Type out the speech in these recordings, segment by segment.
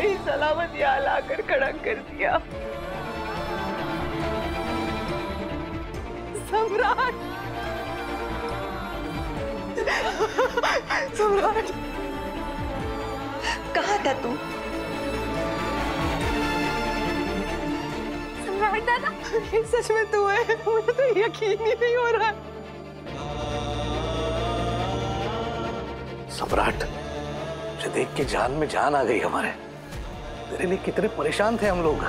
सही सलामत यहाँ लाकर खड़ा कर दिया। सम्राट, सम्राट, कहाँ था तू? सम्राट दादा, ये सच में तू है? मुझे तो यकीन ही नहीं हो रहा। सम्राट, तुझे देख के जान में जान आ गई हमारे। तेरे लिए कितने परेशान थे हम लोग।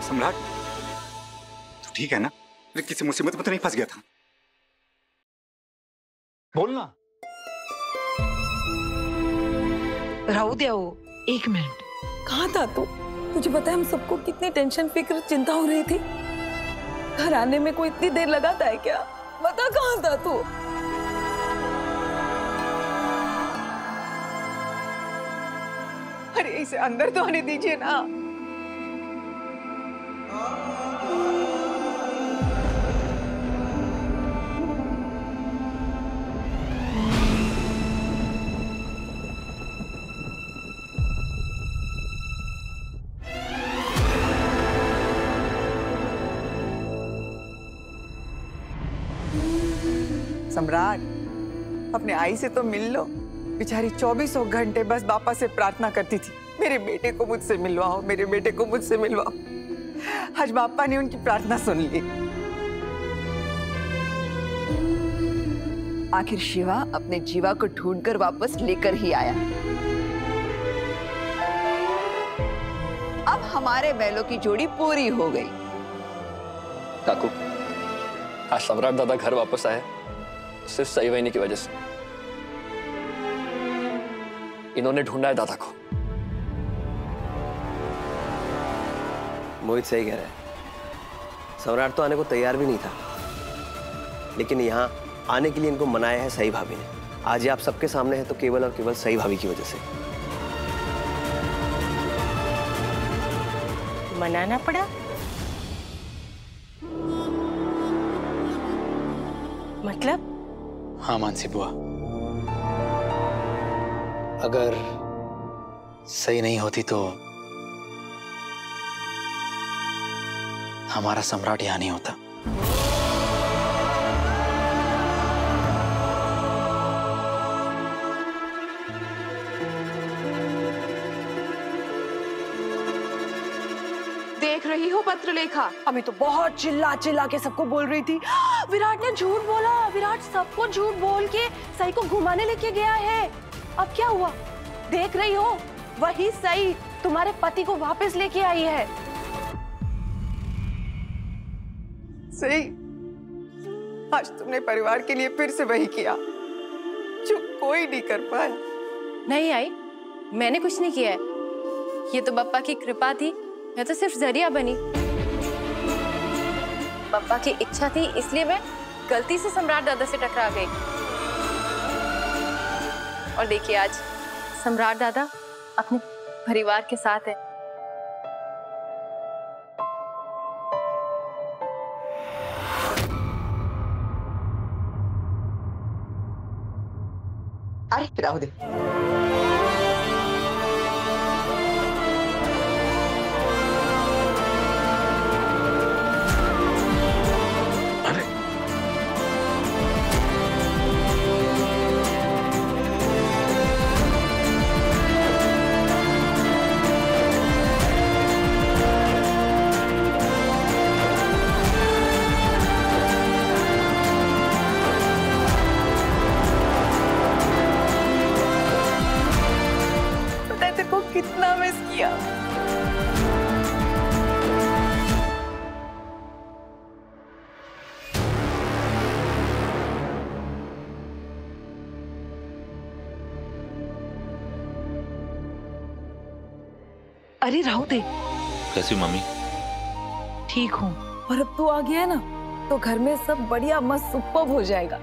सम्राट, तू ठीक है ना? किसी मुसीबत में तो नहीं फंस गया था? बोलना। राहु दिया वो, एक मिनट। कहाँ था तू? तुझे पता है हम सबको कितनी टेंशन, फिक्र, चिंता हो रही थी। घर आने में कोई इतनी देर लगाता है क्या? बता कहाँ था तू? अरे इसे अंदर तो आने दीजिए ना। सम्राट, अपने आई से तो मिल लो। बेचारी 24 घंटे बस बापा से प्रार्थना करती थी, मेरे बेटे को मुझसे मिलवाओ, मेरे बेटे को मुझसे मिलवाओ। आज बापा ने उनकी प्रार्थना सुन ली। आखिर शिवा अपने जीवा को ढूंढकर वापस लेकर ही आया। अब हमारे बैलों की जोड़ी पूरी हो गई। काकू, आज सम्राट दादा घर वापस आए सिर्फ सई वहीनी की वजह से। इन्होंने ढूंढा है दादा को। मोहित सही कह रहा है। सम्राट तो आने को तैयार भी नहीं था, लेकिन यहाँ आने के लिए इनको मनाया है सई भाभी ने। आज ये आप सबके सामने है तो केवल और केवल सई भाभी की वजह से। मनाना पड़ा? मतलब? हाँ मानसी बुआ, अगर सही नहीं होती तो हमारा सम्राट यहाँ नहीं होता। देख रही हो पत्रलेखा, अभी तो बहुत चिल्ला चिल्ला के सबको बोल रही थी विराट ने झूठ बोला, विराट सबको झूठ बोल के सई को घुमाने लेके गया है। अब क्या हुआ? देख रही हो, वही सई तुम्हारे पति को वापस लेके आई है। सही, आज तुमने परिवार के लिए फिर से वही किया जो कोई नहीं कर पाया। नहीं आई, मैंने कुछ नहीं किया है। ये तो बप्पा की कृपा थी, मैं तो सिर्फ जरिया बनी। बप्पा की इच्छा थी, इसलिए मैं गलती से सम्राट दादा से टकरा गई। और देखिए आज सम्राट दादा अपने परिवार के साथ है। अरे राहु दे। कितना मिस किया। अरे राहु दे। कैसी मम्मी? ठीक हूँ। और अब तू आ गया है ना, तो घर में सब बढ़िया मस्त सुपर्ब हो जाएगा।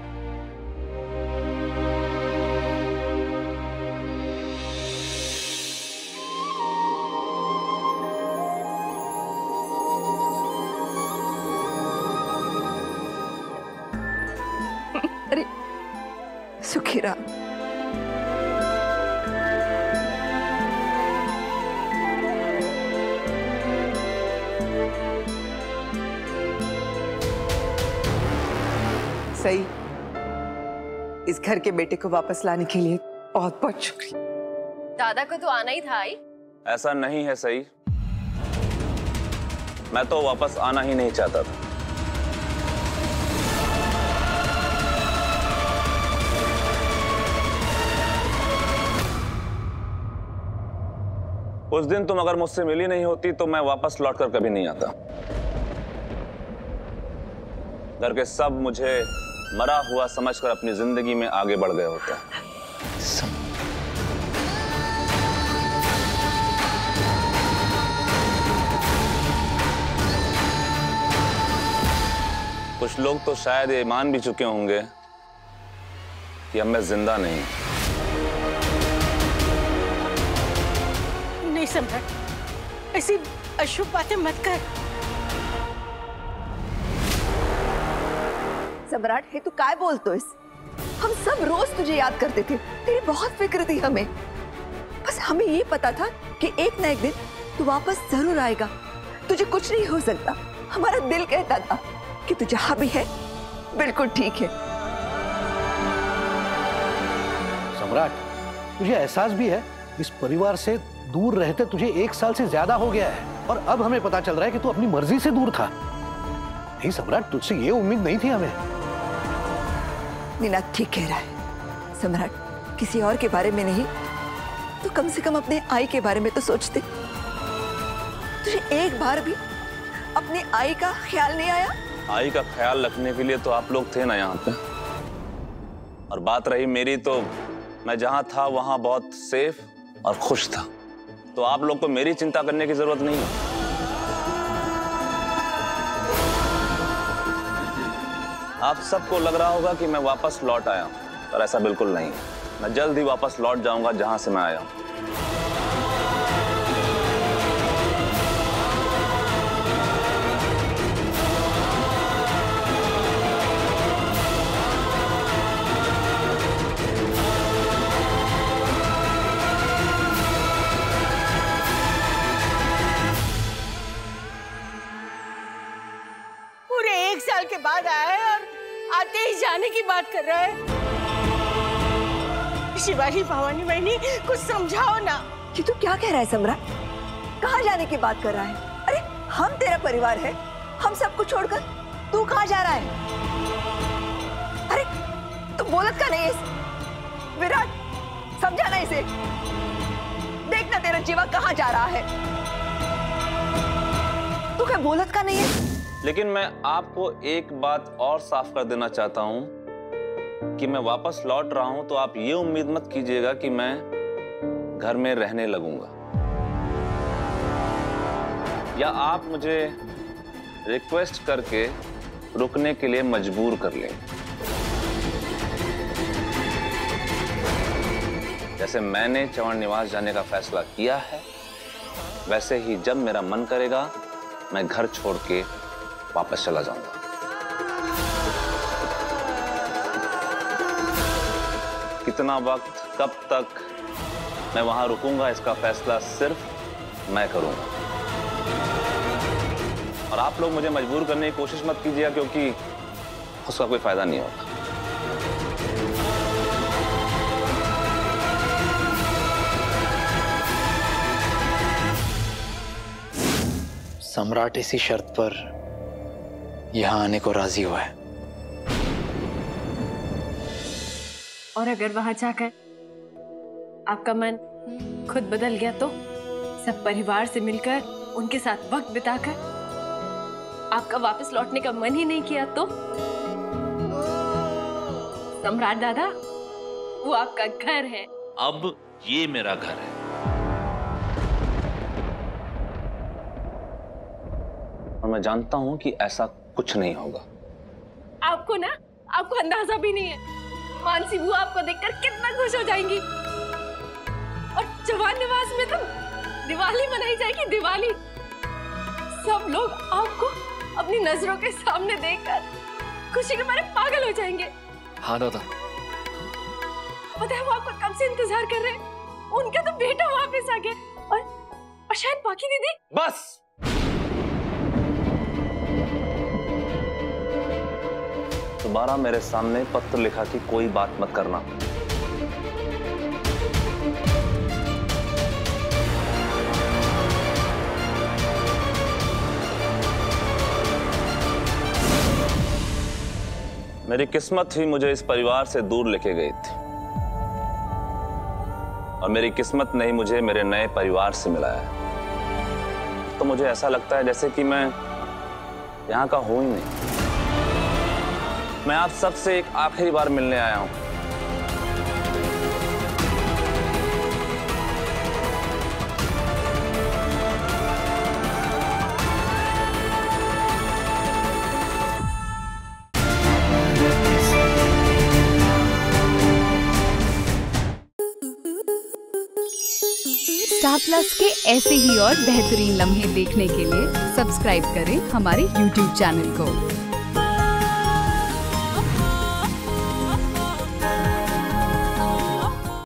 अरे सुखी ही रहा। सही, इस घर के बेटे को वापस लाने के लिए बहुत बहुत शुक्रिया। दादा को तो आना ही था। आई ऐसा नहीं है सही, मैं तो वापस आना ही नहीं चाहता था। उस दिन तुम अगर मुझसे मिली नहीं होती तो मैं वापस लौटकर कभी नहीं आता। घर के सब मुझे मरा हुआ समझकर अपनी जिंदगी में आगे बढ़ गए होते हैं। कुछ लोग तो शायद ये मान भी चुके होंगे कि अब मैं जिंदा नहीं। नहीं सम्राट, ऐसी अशुभ बातें मत कर। सम्राट है तू काय बोलतोयस? हम सब रोज तुझे याद करते थे, तेरी बहुत फिक्र थी हमें। बस हमें ये पता था कि एक ना एक दिन तू वापस जरूर आएगा। तुझे कुछ नहीं हो सकता। हमारा दिल कहता था कि तू जहां भी है बिल्कुल ठीक है। सम्राट, तुझे एहसास भी है इस परिवार से दूर रहते तुझे 1 साल से ज्यादा हो गया है और अब हमें पता चल रहा है कि तू अपनी मर्जी से दूर था। नहीं सम्राट, तुझसे ये उम्मीद नहीं थी हमें। निनाद ठीक कह रहा है। सम्राट, किसी और के बारे में नहीं तो कम से कम अपने आई के बारे में तो सोचते। तुझे एक बार भी अपने आई का ख्याल नहीं आया? आई का ख्याल रखने के लिए तो आप लोग थे ना यहाँ पे। और बात रही मेरी, तो मैं जहाँ था वहाँ बहुत सेफ और खुश था, तो आप लोग को मेरी चिंता करने की जरूरत नहीं है। आप सबको लग रहा होगा कि मैं वापस लौट आया हूं, पर ऐसा बिल्कुल नहीं है। मैं जल्द ही वापस लौट जाऊंगा जहां से मैं आया हूं। पूरे 1 साल के बाद आया है और आते ही जाने की बात कर रहा है। शिवाली, भवानी बहनी, कुछ समझाओ ना। कि तू क्या कह रहा है सम्राट? कहाँ जाने की बात कर रहा है? अरे हम तेरा परिवार है, हम सबको छोड़कर तू कहाँ जा रहा है? अरे तू बोलत का नहीं है विराट, समझाना इसे। देखना तेरा जीवा कहाँ जा रहा है। तू क्या बोलत का नहीं है? लेकिन मैं आपको एक बात और साफ कर देना चाहता हूं कि मैं वापस लौट रहा हूं तो आप ये उम्मीद मत कीजिएगा कि मैं घर में रहने लगूंगा, या आप मुझे रिक्वेस्ट करके रुकने के लिए मजबूर कर लें। जैसे मैंने चौहान निवास जाने का फैसला किया है, वैसे ही जब मेरा मन करेगा मैं घर छोड़ के वापस चला जाऊंगा। कितना वक्त, कब तक मैं वहां रुकूंगा, इसका फैसला सिर्फ मैं करूंगा। और आप लोग मुझे मजबूर करने की कोशिश मत कीजिएगा, क्योंकि उसका कोई फायदा नहीं होगा। सम्राट इसी शर्त पर यहाँ आने को राजी हुआ है। और अगर वहां जाकर आपका मन खुद बदल गया तो? सब परिवार से मिलकर उनके साथ वक्त बिताकर आपका वापस लौटने का मन ही नहीं किया तो? सम्राट दादा, वो आपका घर है। अब ये मेरा घर है। और मैं जानता हूं कि ऐसा कुछ नहीं होगा। आपको अंदाजा भी नहीं है मानसी बुआ आपको देखकर कितना खुश हो जाएंगी। और चौहान निवास में तो दिवाली मनाई जाएगी, दिवाली। सब लोग आपको अपनी नजरों के सामने देखकर खुशी के मारे पागल हो जाएंगे। हाँ दादा, पता है वो आपका कब से इंतजार कर रहे हैं। उनका तो बेटा वापस आ गया और शायद बाकी दीदी। बस दोबारा मेरे सामने पत्र लिखा की कोई बात मत करना। मेरी किस्मत ही मुझे इस परिवार से दूर लेके गई थी और मेरी किस्मत ने ही मुझे मेरे नए परिवार से मिलाया है। तो मुझे ऐसा लगता है जैसे कि मैं यहाँ का हूं ही नहीं। मैं आप सबसे एक आखिरी बार मिलने आया हूं। स्टार प्लस के ऐसे ही और बेहतरीन लम्हे देखने के लिए सब्सक्राइब करें हमारे YouTube चैनल को।